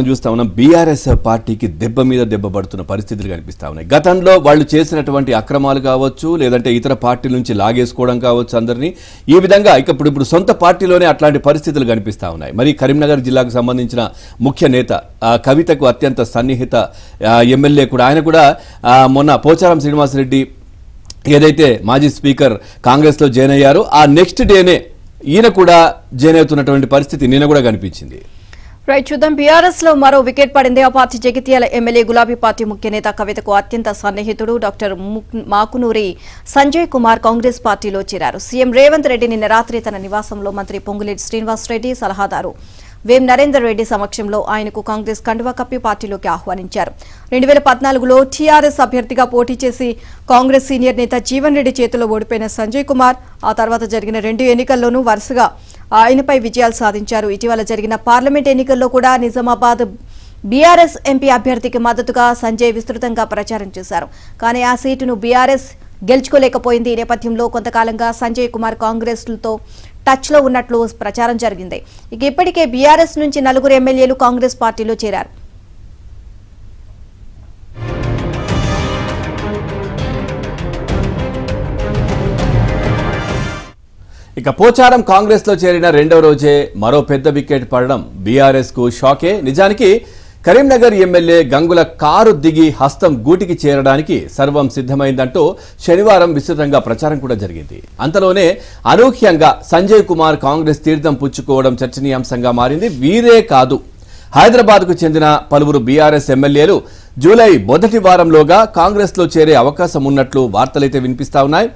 చూస్తా ఉన్నాం బీఆర్ఎస్ పార్టీకి దెబ్బ మీద దెబ్బ పడుతున్న పరిస్థితులు కనిపిస్తా ఉన్నాయి. గతంలో వాళ్ళు చేసినటువంటి అక్రమాలు కావచ్చు, లేదంటే ఇతర పార్టీల నుంచి లాగేసుకోవడం కావచ్చు అందరినీ, ఈ విధంగా ఇప్పుడు సొంత పార్టీలోనే అట్లాంటి పరిస్థితులు కనిపిస్తా ఉన్నాయి. మరి కరీంనగర్ జిల్లాకు సంబంధించిన ముఖ్య నేత కవితకు అత్యంత సన్నిహిత ఎమ్మెల్యే కూడా, ఆయన కూడా మొన్న పోచారం శ్రీనివాసరెడ్డి ఏదైతే మాజీ స్పీకర్ కాంగ్రెస్లో జాయిన్ అయ్యారో ఆ నెక్స్ట్ డేనే ఈయన కూడా జాయిన్ అవుతున్నటువంటి పరిస్థితి నిన్న కూడా కనిపించింది. రైట్, చూద్దాం. బీఆర్ఎస్ లో మరో వికెట్ పడింది. ఆ పార్టీ జగిత్యాల ఎమ్మెల్యే గులాబీ పార్టీ ముఖ్య నేత కవితకు అత్యంత సన్నిహితుడు డాక్టర్ మాకునూరి సంజయ్ కుమార్ కాంగ్రెస్ పార్టీలో చేరారు. సీఎం రేవంత్ రెడ్డి నిన్న రాత్రి తన నివాసంలో మంత్రి పొంగులేటి శ్రీనివాసరెడ్డి, సలహాదారు వేం నరేందర్ రెడ్డి సమక్షంలో ఆయనకు కాంగ్రెస్ కండువా కప్పి పార్టీలోకి ఆహ్వానించారు. 2014లో టీఆర్ఎస్ అభ్యర్థిగా పోటీ చేసి కాంగ్రెస్ సీనియర్ నేత జీవన్ రెడ్డి చేతిలో ఓడిపోయిన సంజయ్ కుమార్ ఆ తర్వాత జరిగిన 2 ఎన్నికల్లోనూ వరుసగా ఆయనపై విజయాలు సాధించారు. ఇటీవల జరిగిన పార్లమెంట్ ఎన్నికల్లో కూడా నిజామాబాద్ బీఆర్ఎస్ ఎంపీ అభ్యర్థికి మద్దతుగా సంజయ్ విస్తృతంగా ప్రచారం చేశారు. కానీ ఆ సీటును బీఆర్ఎస్ గెలుచుకోలేకపోయింది. ఈ నేపథ్యంలో కొంతకాలంగా సంజయ్ కుమార్ కాంగ్రెస్తో టచ్ లో ఉన్నట్లు ప్రచారం జరిగింది. ఇక ఇప్పటికే బీఆర్ఎస్ నుంచి 4 ఎమ్మెల్యేలు కాంగ్రెస్ పార్టీలో చేరారు. ఇక పోచారం కాంగ్రెస్ లో చేరిన 2వ రోజే మరో పెద్ద వికెట్ పడడం బీఆర్ఎస్ కు షాకే. నిజానికి కరీంనగర్ ఎమ్మెల్యే గంగుల కారు దిగి హస్తం గూటికి చేరడానికి సర్వం సిద్ధమైందంటూ శనివారం విస్తృతంగా ప్రచారం కూడా జరిగింది. అంతలోనే అనూహ్యంగా సంజయ్ కుమార్ కాంగ్రెస్ తీర్థం పుచ్చుకోవడం చర్చనీయాంశంగా మారింది. వీరే కాదు, హైదరాబాద్కు చెందిన పలువురు బీఆర్ఎస్ ఎమ్మెల్యేలు జూలై మొదటి వారంలోగా కాంగ్రెస్లో చేరే అవకాశం ఉన్నట్లు వార్తలైతే వినిపిస్తా ఉన్నాయి.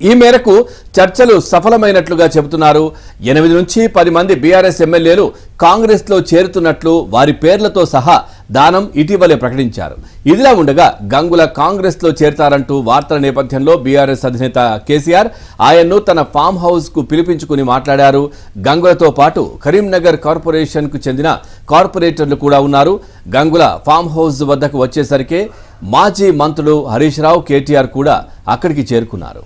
ఈ మేరకు చర్చలు సఫలమైనట్లుగా చెబుతున్నారు. 8 నుంచి 10 మంది బీఆర్ఎస్ ఎమ్మెల్యేలు కాంగ్రెస్లో చేరుతున్నట్లు వారి పేర్లతో సహా దానం ఇటీవలే ప్రకటించారు. ఇదిలా ఉండగా గంగుల కాంగ్రెస్లో చేరతారంటూ వార్తల నేపథ్యంలో బీఆర్ఎస్ అధినేత కేసీఆర్ ఆయన్ను తన ఫామ్ హౌస్ కు పిలిపించుకుని మాట్లాడారు. గంగులతో పాటు కరీంనగర్ కార్పొరేషన్ కు చెందిన కార్పొరేటర్లు కూడా ఉన్నారు. గంగుల ఫామ్ హౌస్ వద్దకు వచ్చేసరికి మాజీ మంత్రులు హరీష్ రావు, కేటీఆర్ కూడా అక్కడికి చేరుకున్నారు.